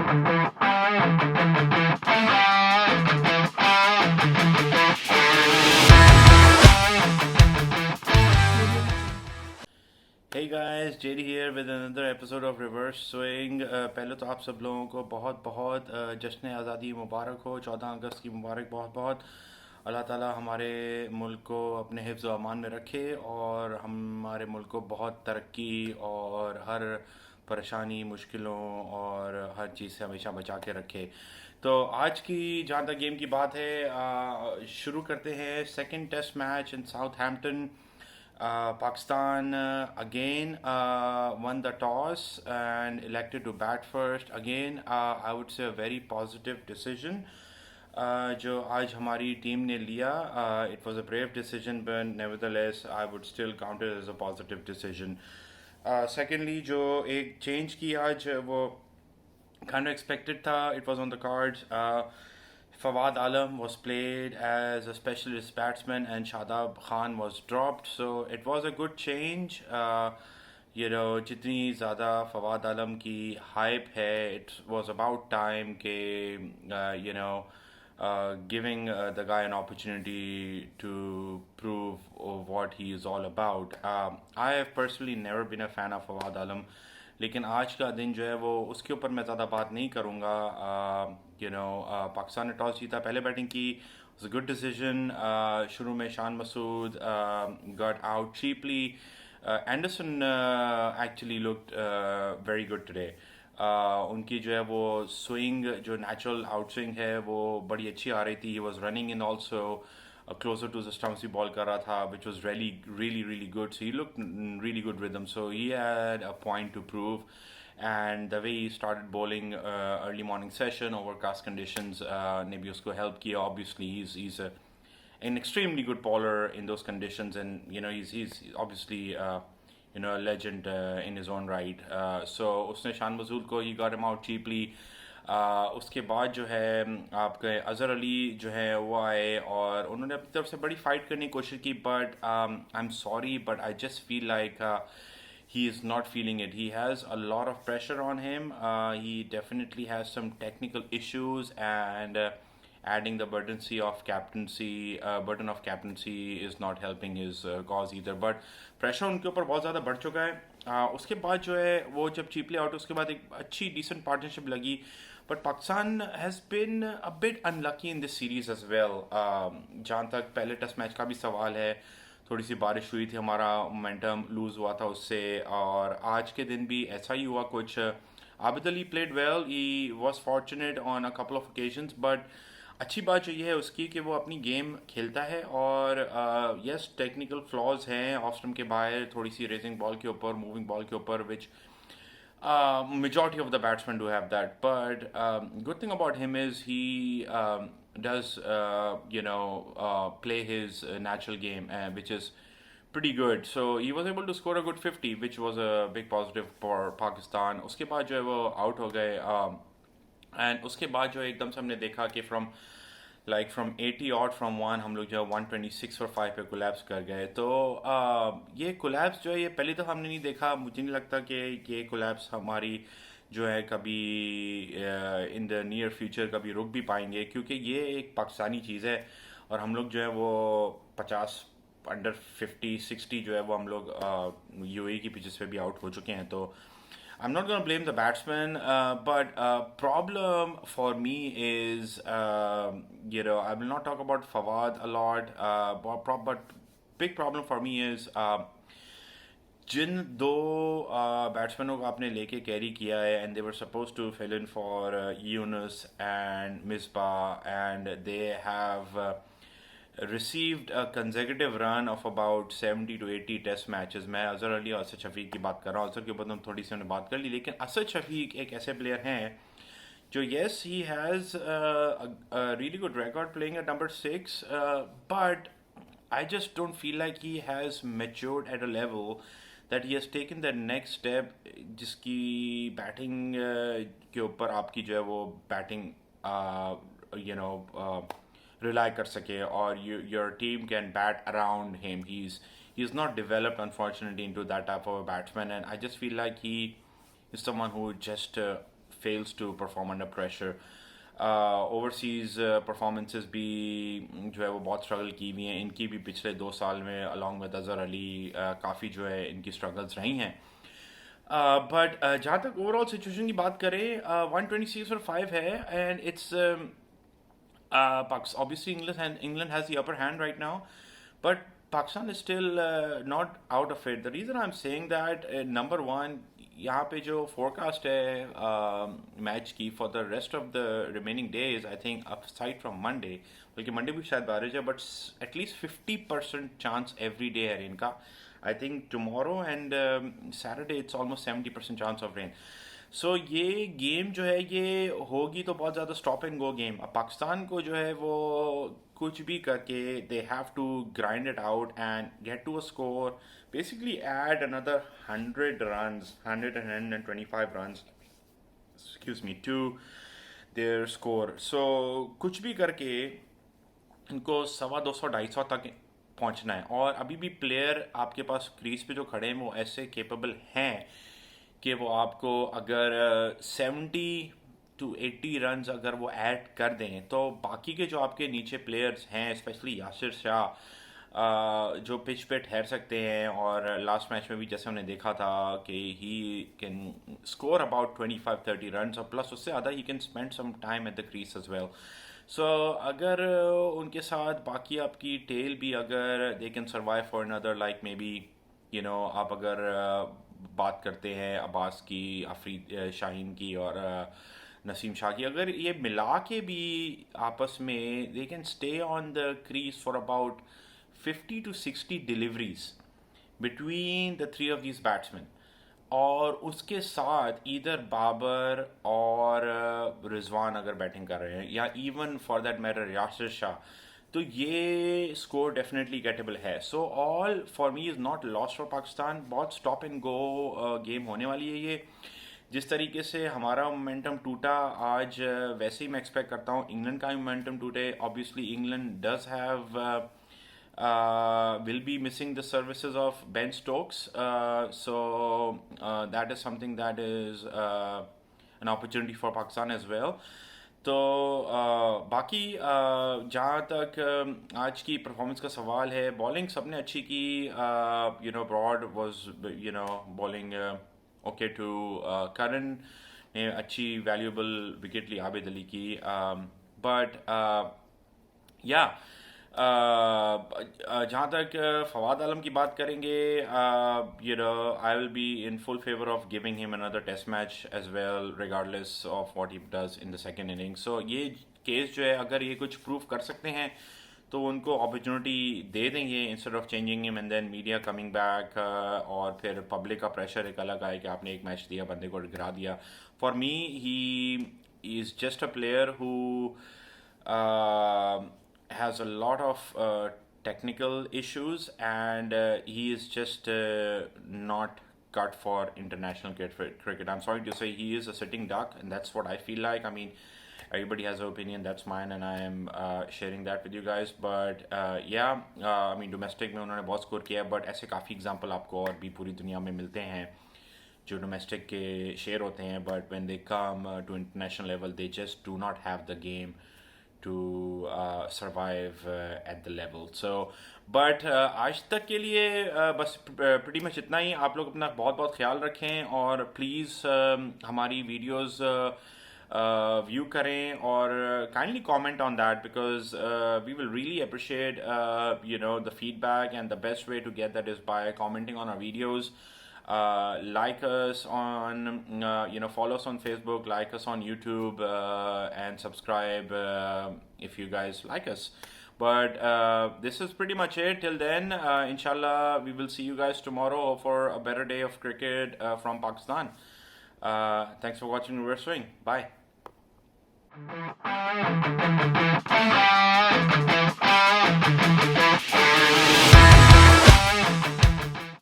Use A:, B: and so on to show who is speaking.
A: Hey guys, JD here with another episode of Reverse Swing. पहले तो आप सब लोगों को बहुत बहुत जश्न आज़ादी मुबारक हो। 14 अगस्त की मुबारक बहुत बहुत। अल्लाह ताला हमारे मुल्क को अपने हिफ्ज़ व अमान में रखे और हमारे मुल्क को बहुत तरक्की और हर परेशानी मुश्किलों और हर चीज़ से हमेशा बचा के रखे। तो आज की जहाँ तक गेम की बात है, शुरू करते हैं। Second test match in Southampton. Pakistan again won the toss and elected to bat first. Again, I would say a very positive decision. जो आज हमारी टीम ने लिया, it was a brave decision, but nevertheless, I would still count it as a positive decision. Secondly, जो एक change की आज वो kind of expected tha. It was on the cards. Fawad Alam was played as a specialist batsman and Shadab Khan was dropped. So it was a good change. जितनी ज़्यादा फवाद आलम की hype है, it was about time के giving the guy an opportunity to prove what he is all about. I have personally never been a fan of Fawad Alam, लेकिन आज का दिन जो है वो उसके ऊपर मैं ज़्यादा बात नहीं करूँगा। पाकिस्तान ने टॉस जीता, पहले बैटिंग की, was a good decision. शुरू में Shan Masood got out cheaply. Anderson actually looked very good today. उनकी जो है वो स्विंग, जो नेचुरल आउट स्विंग है, वो बड़ी अच्छी आ रही थी. He was running in also closer to the stumps he ball कर रहा था, which was really good. So he looked really good rhythm. So he had a point to prove. And the way he started bowling early morning session, overcast conditions, ने भी उसको help किया. Obviously he's an extremely good bowler in those conditions, and he's obviously a legend in his own right. So उसने शान मसूद को, he got him out cheaply. उसके बाद जो है आपके अज़हर अली जो है वो आए और उन्होंने अपनी तरफ से बड़ी फ़ाइट करने की कोशिश की, but I am sorry, but I just feel like he is not feeling it. He has a lot of pressure on him. He definitely has some technical issues, and adding the burden of captaincy is not helping his cause either. But pressure उनके ऊपर बहुत ज़्यादा बढ़ चुका है. उसके बाद जो है वो जब चीपली आउट, उसके बाद एक अच्छी डिसेंट पार्टनरशिप लगी. But Pakistan has been a bit unlucky in this series as well. जहाँ तक पहले टेस्ट मैच का भी सवाल है, थोड़ी सी बारिश हुई थी, हमारा मोमेंटम लूज़ हुआ था उससे, और आज के दिन भी ऐसा ही हुआ कुछ. Abid Ali played well, he was fortunate on a couple of occasions, but अच्छी बात जो ये है उसकी कि वो अपनी गेम खेलता है. और यस, टेक्निकल फ्लॉज हैं ऑफ स्टंप के बाहर, थोड़ी सी रेसिंग बॉल के ऊपर, मूविंग बॉल के ऊपर, विच majority of the batsmen do have that. But good thing about him is he does play his natural game, which is pretty good. So he was able to score a good 50, which was a big positive for Pakistan. उसके बाद जो है वो out हो गए, and उसके बाद जो एकदम से हमने देखा कि फ्रॉम 80 आउट फ्रॉम 1 हम लोग जो है 126 for 5 पे कोलैप्स कर गए. तो ये कोलैप्स जो है, ये पहली दफ़ा हमने नहीं देखा. मुझे नहीं लगता कि ये कोलैप्स हमारी जो है कभी इन द नियर फ्यूचर कभी रुक भी पाएंगे, क्योंकि ये एक पाकिस्तानी चीज़ है. और हम लोग जो है वो 50 अंडर 50-60 जो है वो हम लोग यूएई की पिचेस पे भी आउट हो चुके हैं. तो I'm not going to blame the batsman, but problem for me is, I will not talk about Fawad a lot, but big problem for me is जिन दो बैट्समैनों को आपने लेके कैरी किया है, and they were supposed to fill in for Yunus and Misbah, and they have received a consecutive run of about 70 to 80 test matches. मैं अजहर अली और असद शफीक की बात कर रहा हूँ. अजहर के ऊपर हम थोड़ी सी हमने बात कर ली, लेकिन असद शफीक एक ऐसे प्लेयर हैं जो, yes, he has a really good record playing at number 6, but I just don't feel like he has matured at a level that he has taken the next step, जिसकी बैटिंग के ऊपर आपकी जो है वो batting rely कर सके, और your team can bat around him. He's not developed, unfortunately, into that type of a batsman, and I just feel like he is someone who just fails to perform under pressure. Overseas performances भी जो है वो बहुत struggle की हुई हैं. इनकी भी पिछले 2 साल में अलॉन्ग विद अज़हर अली काफ़ी जो है इनकी स्ट्रगल्स रही हैं. बट जहाँ तक ओवरऑल सिचुएशन की बात करें, 126 for 5 है, and it's obviously England has the upper hand right now, but Pakistan is still not out of it. The reason I'm saying that, number one, यहाँ पे जो forecast है मैच की for the rest of the remaining days, I think aside from Monday, बल्कि Monday भी शायद बारिश है, but at least 50% chance every day है rain का. I think tomorrow and Saturday it's almost 70% chance of rain. सो ये game जो है ये होगी तो बहुत ज़्यादा स्टॉप एंड गो गेम. अब पाकिस्तान को जो है वो कुछ भी करके they have to grind it out and get to a score, basically add another 100 runs, 125 runs, excuse me, to their score. So कुछ भी करके इनको 125-200-250 तक पहुंचना है. और अभी भी प्लेयर आपके पास क्रीज पे जो खड़े हैं वो ऐसे केपेबल हैं कि वो आपको अगर 70-80 रन्स अगर वो ऐड कर दें तो बाकी के जो आपके नीचे प्लेयर्स हैं, स्पेशली यासिर शाह, जो पिच पे ठहर सकते हैं. और लास्ट मैच में भी जैसे हमने देखा था कि he can score about 25-30 runs, और प्लस उससे ज़्यादा he can spend some time at the crease as well. So अगर उनके साथ बाकी आपकी टेल भी अगर they can survive for another, like maybe आप अगर बात करते हैं अब्बास की, आफरीद शाहीन की और नसीम शाह की, अगर ये मिला के भी आपस में they can stay on the crease for about 50 to 60 deliveries between the three of these batsman, और उसके साथ इधर बाबर और रिजवान अगर बैटिंग कर रहे हैं, या even for that matter Yasir Shah, तो ये स्कोर डेफिनेटली गेटेबल है. So all for me is not lost for Pakistan. बहुत स्टॉप एंड गो गेम होने वाली है ये. जिस तरीके से हमारा मोमेंटम टूटा आज, वैसे ही मैं एक्सपेक्ट करता हूँ इंग्लैंड का भी मोमेंटम टूटे. Obviously England does have will be missing the services of Ben Stokes, so that is something that is an opportunity for Pakistan as well. तो बाकी जहाँ तक आज की परफॉर्मेंस का सवाल है, बॉलिंग सबने अच्छी की. Broad was bowling okay too Curran ने अच्छी वैल्यूएबल विकेट ली आबिद अली की. बट या जहाँ तक फवाद आलम की बात करेंगे, I will be in full favour of giving him another test match as well, regardless of what he does in the second inning. So ये केस जो है, अगर ये कुछ प्रूव कर सकते हैं तो उनको अपॉर्चुनिटी दे देंगे instead of changing him and then media coming back, और फिर पब्लिक का प्रेशर एक अलग आए कि आपने एक मैच दिया, बंदे को गिरा दिया. For me he is just a player who has a lot of technical issues, and he is just not cut for international cricket. I'm sorry to say he is a sitting duck, and that's what I feel like. I mean, everybody has an opinion, that's mine, and I am sharing that with you guys. But I mean, domestic में उन्होंने बहुत score किया, but ऐसे काफ़ी example आपको और भी पूरी दुनिया में मिलते हैं जो डोमेस्टिक के शेयर होते हैं, but when they come to international level, they just do not have the game to survive at the level. So but आज तक के लिए बस pretty much इतना ही. आप लोग अपना बहुत बहुत ख्याल रखें, और प्लीज़ हमारी वीडियोस व्यू करें, और kindly comment on that, because we will really appreciate the feedback, and the best way to get that is by commenting on our videos. Like us on, follow us on Facebook, like us on YouTube, and subscribe if you guys like us. But this is pretty much it. Till then, inshallah, we will see you guys tomorrow for a better day of cricket from Pakistan. Thanks for watching Reverse Swing. Bye.